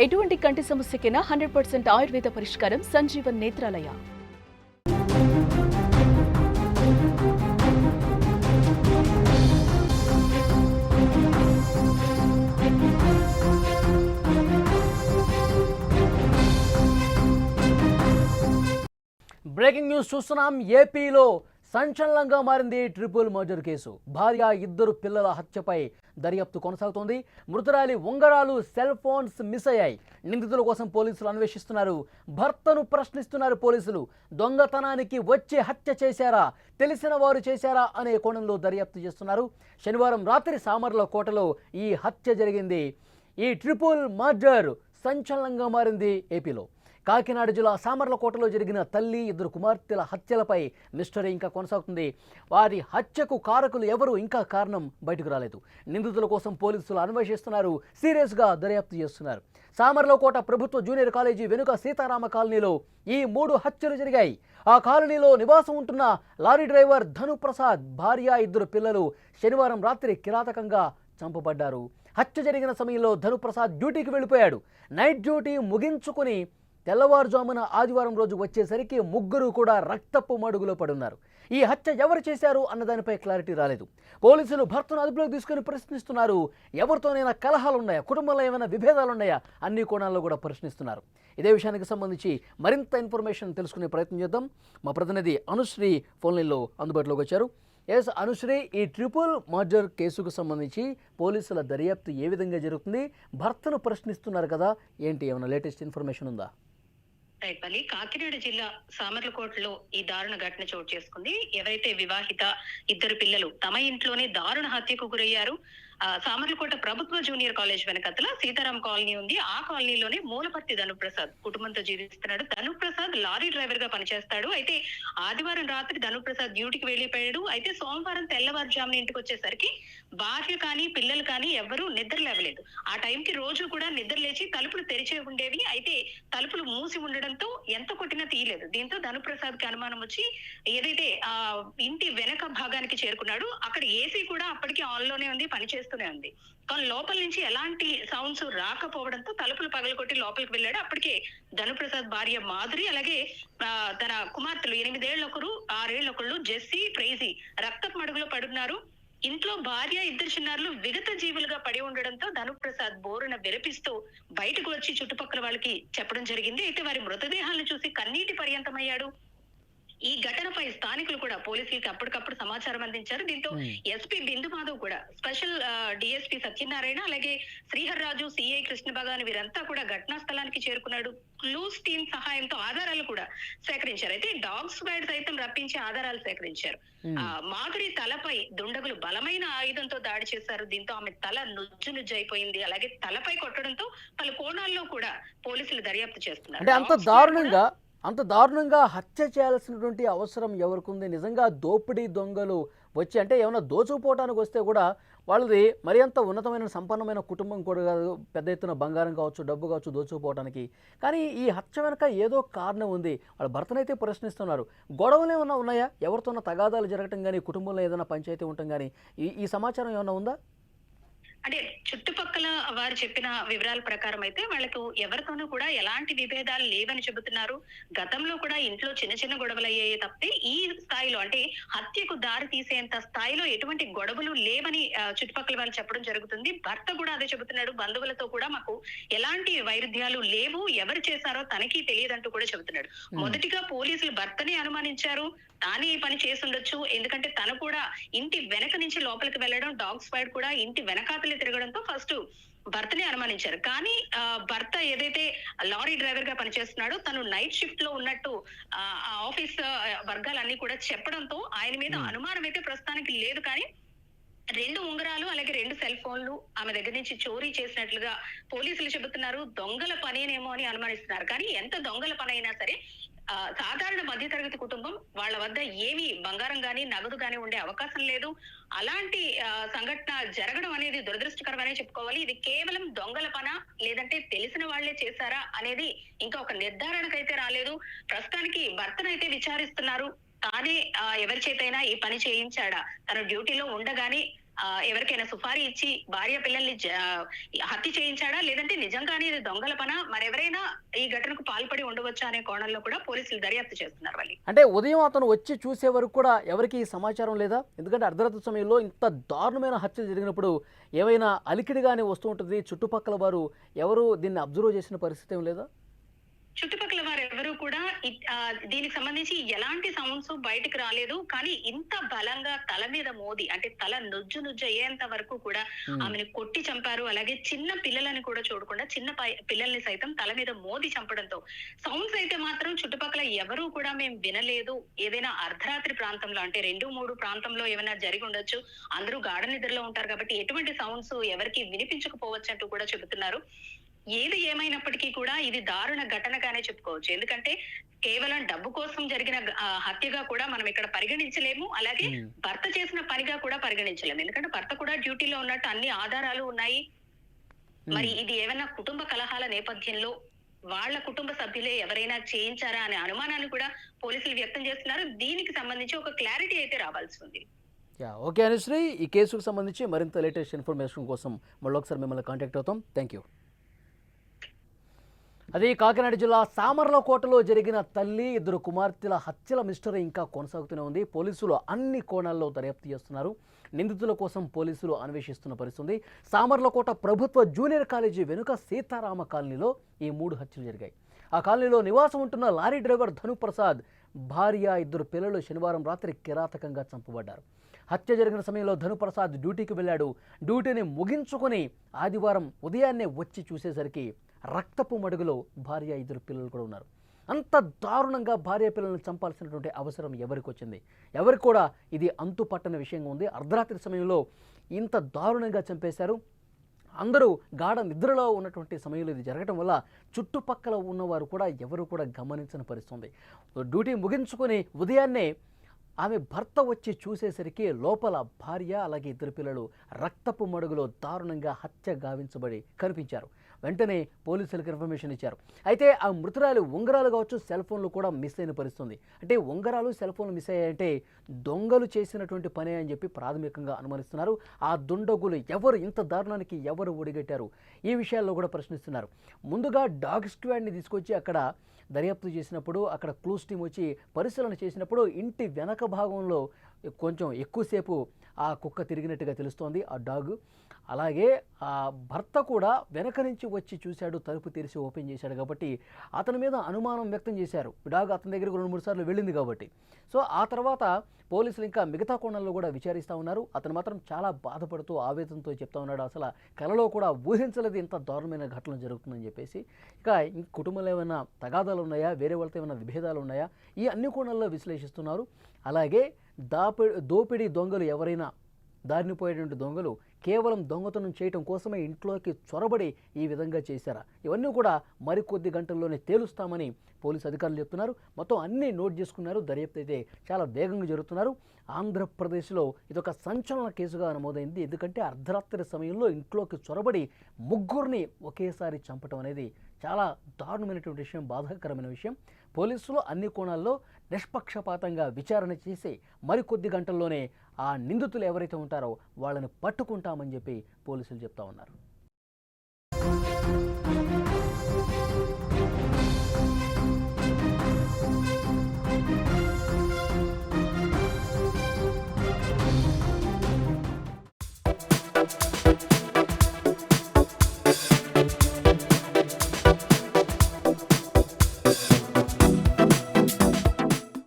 ఎటువంటి కంటి సమస్యకైనా 100% ఆయుర్వేద పరిష్కారం సంజీవన్ నేత్రాలయ. బ్రేకింగ్ న్యూస్ చూస్తున్నాం. ఏపీలో సంచలనంగా మారింది ట్రిపుల్ మర్డర్ కేసు. భార్య, 2 పిల్లల హత్యపై దర్యాప్తు కొనసాగుతోంది. మృతురాలి ఉంగరాలు, సెల్ ఫోన్స్ మిస్ అయ్యాయి. నిందితుల కోసం పోలీసులు అన్వేషిస్తున్నారు. భర్తను ప్రశ్నిస్తున్నారు పోలీసులు. దొంగతనానికి వచ్చి హత్య చేశారా, తెలిసిన వారు చేశారా అనే కోణంలో దర్యాప్తు చేస్తున్నారు. శనివారం రాత్రి సామర్లకోటలో ఈ హత్య జరిగింది. ఈ ట్రిపుల్ మర్డర్ సంచలనంగా మారింది ఏపీలో. కాకినాడ జిల్లా సామర్లకోటలో జరిగిన తల్లి, 2 కుమార్తెల హత్యలపై మిస్టరీ ఇంకా కొనసాగుతుంది. వారి హత్యకు కారకులు ఎవరు, ఇంకా కారణం బయటకు రాలేదు. నిందితుల కోసం పోలీసులు అన్వేషిస్తున్నారు. సీరియస్గా దర్యాప్తు చేస్తున్నారు. సామర్లకోట ప్రభుత్వ జూనియర్ కాలేజీ వెనుక సీతారామ కాలనీలో ఈ 3 హత్యలు జరిగాయి. ఆ కాలనీలో నివాసం ఉంటున్న లారీ డ్రైవర్ ధనుప్రసాద్ భార్య, 2 పిల్లలు శనివారం రాత్రి కిరాతకంగా చంపబడ్డారు. హత్య జరిగిన సమయంలో ధనుప్రసాద్ డ్యూటీకి వెళ్ళిపోయాడు. నైట్ డ్యూటీ ముగించుకుని తెల్లవారుజామున ఆదివారం రోజు వచ్చేసరికి 3 కూడా రక్తపు మడుగులో పడున్నారు. ఈ హత్య ఎవరు చేశారు అన్నదానిపై క్లారిటీ రాలేదు. పోలీసులు భర్తను అదుపులోకి తీసుకుని ప్రశ్నిస్తున్నారు. ఎవరితోనైనా కలహాలు ఉన్నాయా, కుటుంబంలో ఏమైనా విభేదాలు ఉన్నాయా, అన్ని కోణాల్లో కూడా ప్రశ్నిస్తున్నారు. ఇదే విషయానికి సంబంధించి మరింత ఇన్ఫర్మేషన్ తెలుసుకునే ప్రయత్నం చేద్దాం. మా ప్రతినిధి అనుశ్రీ ఫోన్లైన్లో అందుబాటులోకి వచ్చారు. ఎస్ అనుశ్రీ, ఈ ట్రిపుల్ మర్డర్ కేసుకు సంబంధించి పోలీసుల దర్యాప్తు ఏ విధంగా జరుగుతుంది? భర్తను ప్రశ్నిస్తున్నారు కదా, ఏంటి, ఏమైనా లేటెస్ట్ ఇన్ఫర్మేషన్ ఉందా? రైట్పల్లి కాకినాడ జిల్లా సామర్లకోటలో ఈ దారుణ ఘటన చోటు చేసుకుంది. ఎవరైతే వివాహిత 2 పిల్లలు తమ ఇంట్లోనే దారుణ హత్యకు గురయ్యారు. సామర్లకోట ప్రభుత్వ జూనియర్ కాలేజ్ వెనకతల సీతారాం కాలనీ ఉంది. ఆ కాలనీలోనే మూలపర్తి ధనుప్రసాద్ కుటుంబంతో జీవిస్తున్నాడు. ధనుప్రసాద్ లారీ డ్రైవర్ గా పనిచేస్తాడు. అయితే ఆదివారం రాత్రి ధనుప్రసాద్ డ్యూటీకి వెళ్లిపోయాడు. అయితే సోమవారం తెల్లవారుజామున ఇంటికి వచ్చేసరికి భార్య కానీ పిల్లలు కానీ ఎవరూ నిద్ర లేవలేదు. ఆ టైంకి రోజు కూడా నిద్ర లేచి తలుపులు తెరిచే ఉండేవి. అయితే తలుపులు మూసి ఉండడంతో ఎంత కొట్టినా తీయలేదు. దీంతో ధనుప్రసాద్ కి అనుమానం వచ్చి ఏదైతే ఆ ఇంటి వెనక భాగానికి చేరుకున్నాడు. అక్కడ ఏసీ కూడా అప్పటికి ఆన్ లోనే ఉంది, పనిచేస్తూనే ఉంది. కానీ లోపల నుంచి ఎలాంటి సౌండ్స్ రాకపోవడంతో తలుపులు పగలగొట్టి లోపలికి వెళ్ళాడు. అప్పటికే ధనుప్రసాద్ భార్య మాధురి, అలాగే తన కుమార్తెలు 8 ఏళ్ల ఒకరు, 6 ఏళ్ల ఒకళ్ళు, జెస్సీ, ప్రైజీ రక్తపు మడుగులో పడున్నారు. ఇంట్లో భార్య, 2 చిన్నారులు విగత జీవులుగా పడి ఉండడంతో ధనుప్రసాద్ బోరున విలపిస్తూ బయటకు వచ్చి చుట్టుపక్కల వాళ్ళకి చెప్పడం జరిగింది. అయితే వారి మృతదేహాలను చూసి కన్నీటి పర్యంతమయ్యాడు. ఈ ఘటనపై స్థానికులు కూడా పోలీసులకి అప్పటికప్పుడు సమాచారం అందించారు. దీంతో ఎస్పీ బిందు మాధవ్ కూడా, స్పెషల్ డిఎస్పీ సత్యనారాయణ, అలాగే శ్రీహర్రాజు, సిఐ కృష్ణ భగవాన్ వీరంతా కూడా ఘటనా స్థలానికి చేరుకున్నాడు. క్లూస్ టీమ్ సహాయంతో ఆధారాలు కూడా సేకరించారు. అయితే డాగ్ స్క్వాడ్ సైతం రప్పించి ఆధారాలు సేకరించారు. మాధురి తలపై దుండగులు బలమైన ఆయుధంతో దాడి చేశారు. దీంతో ఆమె తల నుజ్జు నుజ్జు అయిపోయింది. అలాగే తలపై కొట్టడంతో పలు కోణాల్లో కూడా పోలీసులు దర్యాప్తు చేస్తున్నారు. అంత దారుణంగా హత్య చేయాల్సినటువంటి అవసరం ఎవరికి ఉంది? నిజంగా దోపిడీ దొంగలు వచ్చి, అంటే ఏమైనా దోచుకుపోవడానికి వస్తే కూడా వాళ్ళది మరి అంత ఉన్నతమైన సంపన్నమైన కుటుంబం కూడా కాదు, పెద్ద ఎత్తున బంగారం కావచ్చు, డబ్బు కావచ్చు దోచుకుపోవడానికి. కానీ ఈ హత్య వెనక ఏదో కారణం ఉంది. వాళ్ళ భర్తనైతే ప్రశ్నిస్తున్నారు. గొడవలు ఏమైనా ఉన్నాయా? ఎవరితోన్నా తగాదాలు జరగటం కానీ, కుటుంబంలో ఏదైనా పంచాయతీ ఉండటం కానీ, ఈ సమాచారం ఏమైనా ఉందా? అంటే చుట్టుపక్కల వారు చెప్పిన వివరాల ప్రకారం అయితే వాళ్ళకు ఎవరితోనూ కూడా ఎలాంటి విభేదాలు లేవని చెబుతున్నారు. గతంలో కూడా ఇంట్లో చిన్న చిన్న గొడవలు అయ్యాయి తప్పితే ఈ స్థాయిలో, అంటే హత్యకు దారి తీసేంత స్థాయిలో ఎటువంటి గొడవలు లేవని చుట్టుపక్కల వాళ్ళు చెప్పడం జరుగుతుంది. భర్త కూడా అదే చెబుతున్నాడు. బంధువులతో కూడా మాకు ఎలాంటి వైరుధ్యాలు లేవు, ఎవరు చేశారో తనకి తెలియదంటూ కూడా చెబుతున్నాడు. మొదటిగా పోలీసులు భర్తని అనుమానించారు. తానే ఈ పని చేసుండొచ్చు, ఎందుకంటే తను కూడా ఇంటి వెనక నుంచి లోపలికి వెళ్ళడం, డాగ్ స్క్వాడ్ కూడా ఇంటి వెనకాతలే తిరగడంతో ఫస్ట్ భర్తని అనుమానించారు. కానీ భర్త ఏదైతే లారీ డ్రైవర్ గా పనిచేస్తున్నాడో తను నైట్ షిఫ్ట్ లో ఉన్నట్టు ఆఫీస్ వర్గాలన్నీ కూడా చెప్పడంతో ఆయన మీద అనుమానం అయితే ప్రస్తుతానికి లేదు. కానీ 2 ఉంగరాలు అలాగే 2 సెల్ ఫోన్లు ఆమె దగ్గర నుంచి చోరీ చేసినట్లుగా పోలీసులు చెబుతున్నారు. దొంగల పనేనేమో అని అనుమానిస్తున్నారు. కానీ ఎంత దొంగల పని అయినా సరే సాధారణ మధ్యతరగతి కుటుంబం, వాళ్ళ వద్ద ఏమి బంగారం గాని నగదు గాని ఉండే అవకాశం లేదు. అలాంటి సంఘటన జరగడం అనేది దురదృష్టకరమనే చెప్పుకోవాలి. ఇది కేవలం దొంగల పన లేదంటే తెలిసిన వాళ్లే చేశారా అనేది ఇంకా ఒక నిర్ధారణకైతే రాలేదు. ప్రస్తుతానికి భర్తనైతే విచారిస్తున్నారు. తానే ఎవరి చేతైనా ఈ పని చేయించాడా, తన డ్యూటీలో ఉండగానే ఎవరికైనా సుపారీ ఇచ్చి భార్య పిల్లల్ని హత్య చేయించాడా, లేదంటే నిజంగానే ఇది దొంగల పన, మరెవరైనా ఈ ఘటనకు పాల్పడి ఉండవచ్చా అనే కోణంలో కూడా పోలీసులు దర్యాప్తు చేస్తున్నారు. వాళ్ళు అంటే ఉదయం అతను వచ్చి చూసే వరకు కూడా ఎవరికి సమాచారం లేదా? ఎందుకంటే అర్ధరాత్రి సమయంలో ఇంత దారుణమైన హత్యలు జరిగినప్పుడు ఏమైనా అలికిడిగానే వస్తూ ఉంటుంది, చుట్టుపక్కల వారు ఎవరు దీన్ని అబ్జర్వ్ చేసిన పరిస్థితి ఏం లేదా? చుట్టుపక్కల వారు ఎవరు కూడా దీనికి సంబంధించి ఎలాంటి సౌండ్స్ బయటకు రాలేదు. కానీ ఇంత బలంగా తల మీద మోది, అంటే తల నుజ్జు అయ్యేంత వరకు కూడా ఆమెను కొట్టి చంపారు. అలాగే చిన్న పిల్లలని కూడా చూడకుండా చిన్న పిల్లల్ని సైతం తల మీద మోది చంపడంతో సౌండ్స్ అయితే మాత్రం చుట్టుపక్కల ఎవరు కూడా మేము వినలేదు. ఏదైనా అర్ధరాత్రి ప్రాంతంలో, అంటే 2-3 ప్రాంతంలో ఏమైనా జరిగి ఉండొచ్చు. అందరూ గాఢ నిద్రలో ఉంటారు కాబట్టి ఎటువంటి సౌండ్స్ ఎవరికి వినిపించకపోవచ్చు అంటూ కూడా చెబుతున్నారు. ఏది ఏమైనప్పటికీ కూడా ఇది దారుణ ఘటనగానే చెప్పుకోవచ్చు. ఎందుకంటే కేవలం డబ్బు కోసం జరిగిన హత్యగా కూడా మనం ఇక్కడ పరిగణించలేము. అలాగే భర్త చేసిన పనిగా కూడా పరిగణించలేము. ఎందుకంటే భర్త కూడా డ్యూటీలో ఉన్నట్టు అన్ని ఆధారాలు ఉన్నాయి. మరి ఇది ఏమైనా కుటుంబ కలహాల నేపథ్యంలో వాళ్ళ కుటుంబ సభ్యులే ఎవరైనా చేయించారా అనే అనుమానాన్ని కూడా పోలీసులు వ్యక్తం చేస్తున్నారు. దీనికి సంబంధించి ఒక క్లారిటీ అయితే రావాల్సి ఉంది. ఓకే అనుశ్రీ, ఈ కేసుకు సంబంధించి మరింత లేటెస్ట్ ఇన్ఫర్మేషన్ కోసం మళ్ళీ ఒకసారి మిమ్మల్ని కాంటాక్ట్ అవుతాం. Thank you. అది కాకినాడ జిల్లా సామర్లకోటలో జరిగిన తల్లి, 2 కుమార్తెల హత్యల మిస్టరీ ఇంకా కొనసాగుతూనే ఉంది. పోలీసులు అన్ని కోణాల్లో దర్యాప్తు చేస్తున్నారు. నిందితుల కోసం పోలీసులు అన్వేషిస్తున్న పరిస్థితుంది. సామర్లకోట ప్రభుత్వ జూనియర్ కాలేజీ వెనుక సీతారామ కాలనీలో ఈ 3 హత్యలు జరిగాయి. ఆ కాలనీలో నివాసం ఉంటున్న లారీ డ్రైవర్ ధనుప్రసాద్ భార్య, 2 పిల్లలు శనివారం రాత్రి కిరాతకంగా చంపబడ్డారు. హత్య జరిగిన సమయంలో ధనుప్రసాద్ డ్యూటీకి వెళ్ళాడు. డ్యూటీని ముగించుకొని ఆదివారం ఉదయాన్నే వచ్చి చూసేసరికి రక్తపు మడుగులో భార్య, 2 పిల్లలు కూడా ఉన్నారు. అంత దారుణంగా భార్య పిల్లలను చంపాల్సినటువంటి అవసరం ఎవరికి వచ్చింది? ఎవరికి కూడా ఇది అంతు పట్టని విషయంగా ఉంది. అర్ధరాత్రి సమయంలో ఇంత దారుణంగా చంపేశారు. అందరూ గాఢ నిద్రలో ఉన్నటువంటి సమయంలో ఇది జరగడం వల్ల చుట్టుపక్కల ఉన్నవారు కూడా ఎవరు కూడా గమనించని పరిస్థితుంది. డ్యూటీ ముగించుకొని ఉదయాన్నే ఆమె భర్త వచ్చి చూసేసరికి లోపల భార్య అలాగే 2 పిల్లలు రక్తపు మడుగులో దారుణంగా హత్య గావించబడి కనిపించారు. వెంటనే పోలీసులకు ఇన్ఫర్మేషన్ ఇచ్చారు. అయితే ఆ మృతురాలు ఉంగరాలు కావచ్చు, సెల్ ఫోన్లు కూడా మిస్ అయిన పరిస్థితుంది. అంటే ఉంగరాలు, సెల్ ఫోన్లు మిస్ అయ్యాయంటే దొంగలు చేసినటువంటి పనే అని చెప్పి ప్రాథమికంగా అనుమానిస్తున్నారు. ఆ దుండగులు ఎవరు, ఇంత దారుణానికి ఎవరు ఒడిగట్టారు, ఈ విషయాల్లో కూడా ప్రశ్నిస్తున్నారు. ముందుగా డాగ్ స్క్వాడ్ని తీసుకొచ్చి అక్కడ దర్యాప్తు చేసినప్పుడు, అక్కడ క్లూస్ టీం వచ్చి పరిశీలన చేసినప్పుడు ఇంటి వెనక భాగంలో కొంచెం ఎక్కువసేపు ఆ కుక్క తిరిగినట్టుగా తెలుస్తోంది, ఆ డాగ్. అలాగే ఆ భర్త కూడా వెనక నుంచి వచ్చి చూశాడు, తలుపు తెరిచి ఓపెన్ చేశాడు కాబట్టి అతని మీద అనుమానం వ్యక్తం చేశారు. డాగ్ అతని దగ్గరకు 2-3 సార్లు వెళ్ళింది కాబట్టి. సో ఆ తర్వాత పోలీసులు ఇంకా మిగతా కోణంలో కూడా విచారిస్తూ ఉన్నారు. అతను మాత్రం చాలా బాధపడుతూ ఆవేదనతో చెప్తా ఉన్నాడు, అసలు కలలో కూడా ఊహించలేదు ఇంత దారుణమైన ఘటన జరుగుతుందని చెప్పేసి. ఇక కుటుంబంలో ఏమైనా తగాదాలు ఉన్నాయా, వేరే వాళ్ళతో ఏమైనా విభేదాలు ఉన్నాయా, ఈ అన్ని కోణాల్లో విశ్లేషిస్తున్నారు. అలాగే దోపిడీ దొంగలు ఎవరైనా, దారినిపోయేటువంటి దొంగలు కేవలం దొంగతనం చేయటం కోసమే ఇంట్లోకి చొరబడి ఈ విధంగా చేశారా, ఇవన్నీ కూడా మరికొద్ది గంటల్లోనే తేలుస్తామని పోలీసు అధికారులు చెప్తున్నారు. మొత్తం అన్నీ నోట్ చేసుకున్నారు. దర్యాప్తు అయితే చాలా వేగంగా జరుగుతున్నారు. ఆంధ్రప్రదేశ్లో ఇదొక సంచలన కేసుగా నమోదైంది. ఎందుకంటే అర్ధరాత్రి సమయంలో ఇంట్లోకి చొరబడి 3 ఒకేసారి చంపటం అనేది చాలా దారుణమైనటువంటి విషయం, బాధాకరమైన విషయం. పోలీసులు అన్ని కోణాల్లో నిష్పక్షపాతంగా విచారణ చేసి మరికొద్ది గంటల్లోనే ఆ నిందితులు ఎవరైతే ఉంటారో వాళ్ళని పట్టుకుంటామని చెప్పి పోలీసులు చెప్తా ఉన్నారు.